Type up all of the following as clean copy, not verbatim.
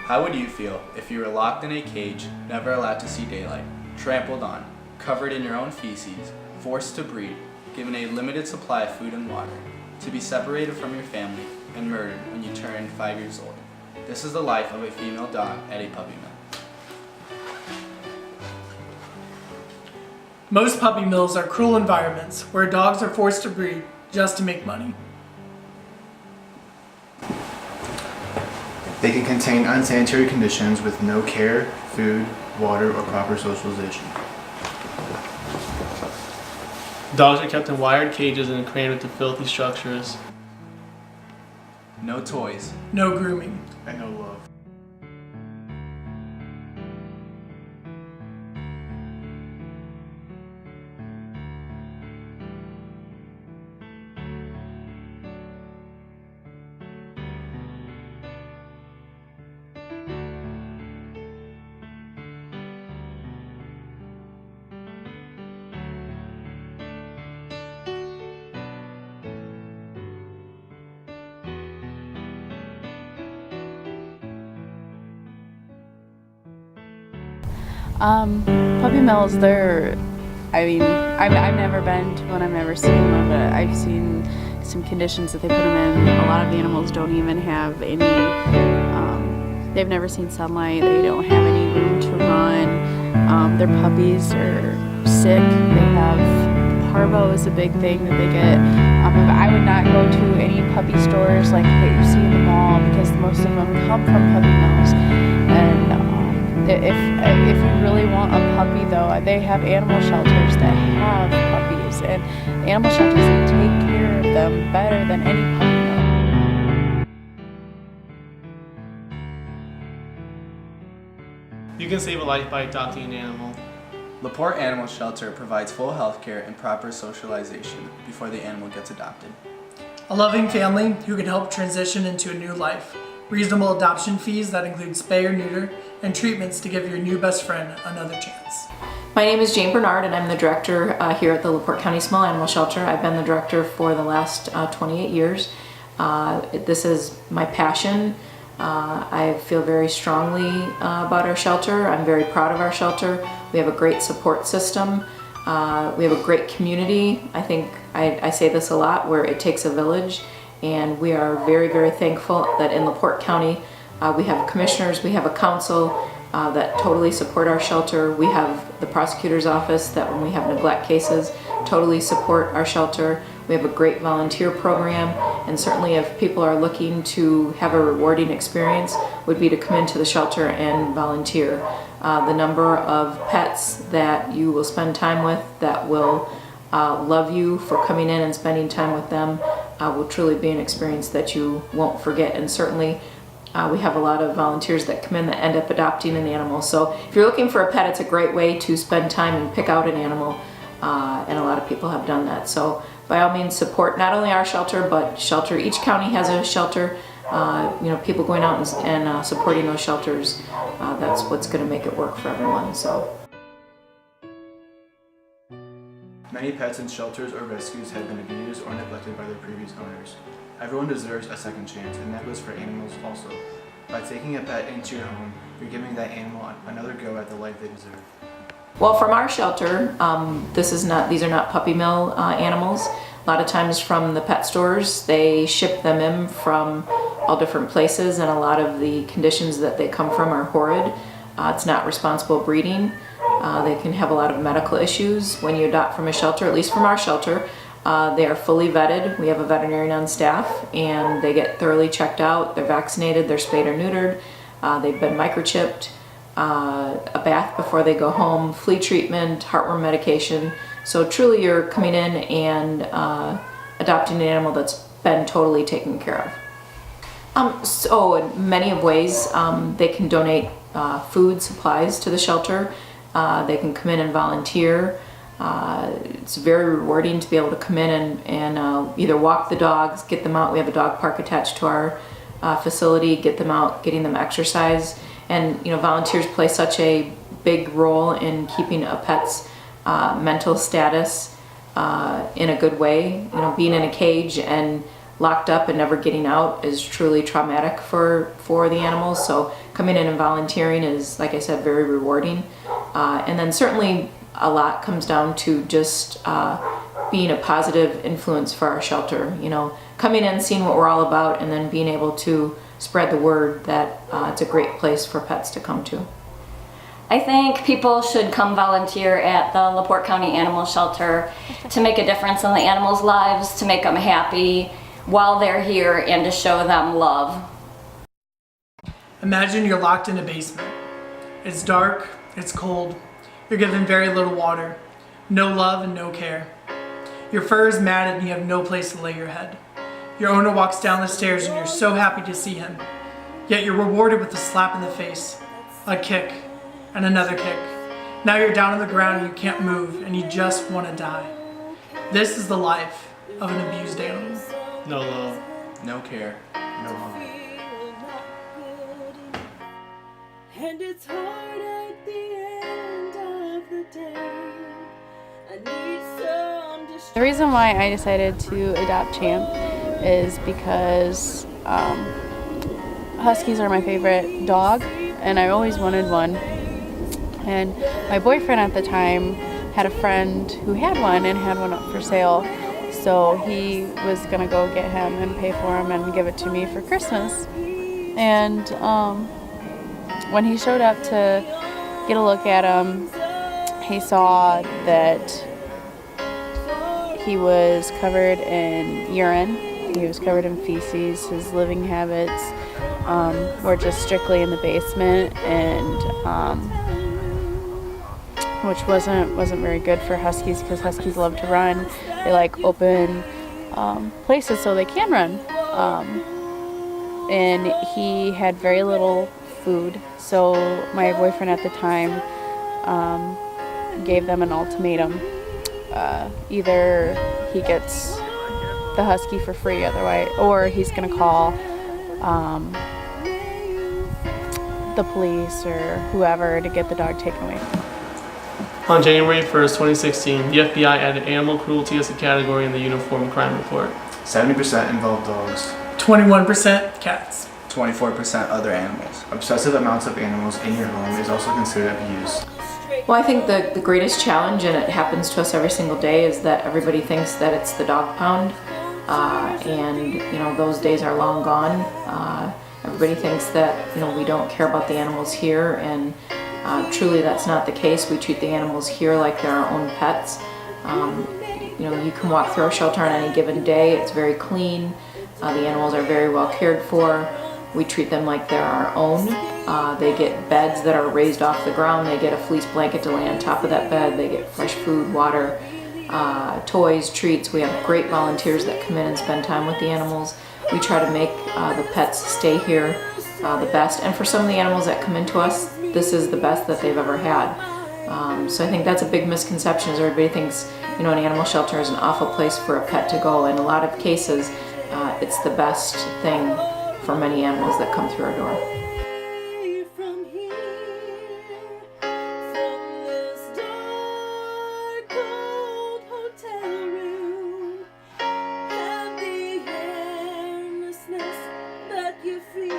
How would you feel if you were locked in a cage, never allowed to see daylight, trampled on, covered in your own feces, forced to breed, given a limited supply of food and water, to be separated from your family and murdered when you turn 5 years old? This is the life of a female dog at a puppy mill. Most puppy mills are cruel environments where dogs are forced to breed just to make money. They can contain unsanitary conditions with no care, food, water, or proper socialization. Dogs are kept in wired cages and crammed into filthy structures. No toys, No grooming. And no love. Puppy mills, I've never been to one, I've never seen one, but I've seen some conditions that they put them in. A lot of the animals don't even have any, they've never seen sunlight, they don't have any room to run, their puppies are sick, they have, parvo is a big thing that they get. I would not go to any puppy stores like that you see in the mall because most of them come from puppy mills. And if you really want a puppy though, they have animal shelters that have puppies, and animal shelters that take care of them better than any puppy mill. You can save a life by adopting an animal. the Porte Animal Shelter provides full health care and proper socialization before the animal gets adopted. A loving family who can help transition into a new life. Reasonable adoption fees that include spay or neuter, and treatments to give your new best friend another chance. My name is Jane Bernard and I'm the director here at the LaPorte County Small Animal Shelter. I've been the director for the last 28 years. This is my passion. I feel very strongly about our shelter. I'm very proud of our shelter. We have a great support system. We have a great community. I think I say this a lot, where it takes a village, and we are very, very thankful that in LaPorte County we have commissioners, we have a council that totally support our shelter. We have the prosecutor's office that when we have neglect cases totally support our shelter. We have a great volunteer program, and certainly if people are looking to have a rewarding experience would be to come into the shelter and volunteer. The number of pets that you will spend time with that will love you for coming in and spending time with them will truly be an experience that you won't forget. And certainly we have a lot of volunteers that come in that end up adopting an animal. So if you're looking for a pet, it's a great way to spend time and pick out an animal, and a lot of people have done that. So by all means, support not only our shelter, but shelter. Each county has a shelter. People going out and supporting those shelters, that's what's going to make it work for everyone. So. Many pets in shelters or rescues have been abused or neglected by their previous owners. Everyone deserves a second chance, and that goes for animals also. By taking a pet into your home, you're giving that animal another go at the life they deserve. Well, from our shelter, these are not puppy mill animals. A lot of times from the pet stores, they ship them in from all different places, and a lot of the conditions that they come from are horrid. It's not responsible breeding. They can have a lot of medical issues when you adopt from a shelter, at least from our shelter. They are fully vetted. We have a veterinarian on staff, and they get thoroughly checked out. They're vaccinated, they're spayed or neutered, they've been microchipped, a bath before they go home, flea treatment, heartworm medication. So truly you're coming in and adopting an animal that's been totally taken care of. So in many of ways, they can donate food supplies to the shelter. They can come in and volunteer. It's very rewarding to be able to come in and either walk the dogs, get them out. We have a dog park attached to our facility, get them out, getting them exercise. And volunteers play such a big role in keeping a pet's mental status in a good way. Being in a cage and locked up and never getting out is truly traumatic for the animals. So coming in and volunteering is, like I said, very rewarding. And then certainly a lot comes down to just being a positive influence for our shelter. You know, coming in, seeing what we're all about, and then being able to spread the word that it's a great place for pets to come to. I think people should come volunteer at the LaPorte County Animal Shelter to make a difference in the animals' lives, to make them happy while they're here, and to show them love. Imagine you're locked in a basement. It's dark, it's cold, you're given very little water, no love and no care. Your fur is matted and you have no place to lay your head. Your owner walks down the stairs and you're so happy to see him. Yet you're rewarded with a slap in the face, a kick, and another kick. Now you're down on the ground and you can't move and you just want to die. This is the life of an abused animal. No love. No care. No love. And it's hard at the end of the day. I need some The reason why I decided to adopt Champ is because Huskies are my favorite dog, and I always wanted one. And my boyfriend at the time had a friend who had one and had one up for sale, so he was gonna go get him and pay for him and give it to me for Christmas. And when he showed up to get a look at him, he saw that he was covered in urine, he was covered in feces. His living habits were just strictly in the basement, and which wasn't very good for Huskies, because Huskies love to run. They like open places so they can run. And he had very little food, so my boyfriend at the time gave them an ultimatum. Either he gets the Husky for free, otherwise, or he's gonna call the police or whoever to get the dog taken away. On January 1st, 2016, the FBI added animal cruelty as a category in the Uniform Crime Report. 70% involve dogs. 21% cats. 24% other animals. Obsessive amounts of animals in your home is also considered abuse. Well, I think the greatest challenge, and it happens to us every single day, is that everybody thinks that it's the dog pound, and you know, those days are long gone. Everybody thinks that, you know, we don't care about the animals here, and truly that's not the case. We treat the animals here like they're our own pets. You know, you can walk through our shelter on any given day. It's very clean. The animals are very well cared for. We treat them like they're our own. They get beds that are raised off the ground. They get a fleece blanket to lay on top of that bed. They get fresh food, water, toys, treats. We have great volunteers that come in and spend time with the animals. We try to make the pets stay here the best. And for some of the animals that come into us, this is the best that they've ever had. So I think that's a big misconception, is everybody thinks, you know, an animal shelter is an awful place for a pet to go. In a lot of cases, it's the best thing for many animals that come through our door. from here, from this dark old hotel room, and the aimlessness that you feel.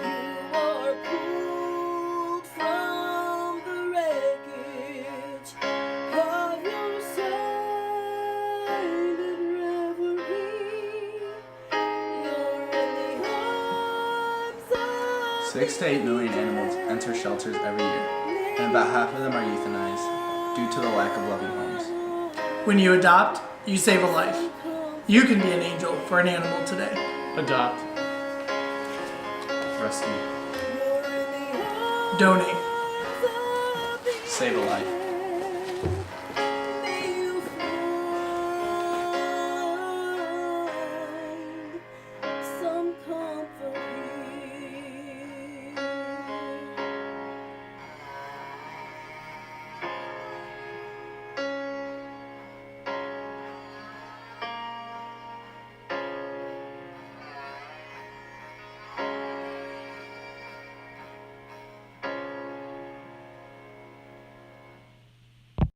You are pulled from the wreckage of your silent reverie. You're in the arms of 6 to 8 million animals enter shelters every year, and about half of them are euthanized due to the lack of loving homes. When you adopt, you save a life. You can be an angel for an animal today. Adopt. Rescue. Donate. Save a life.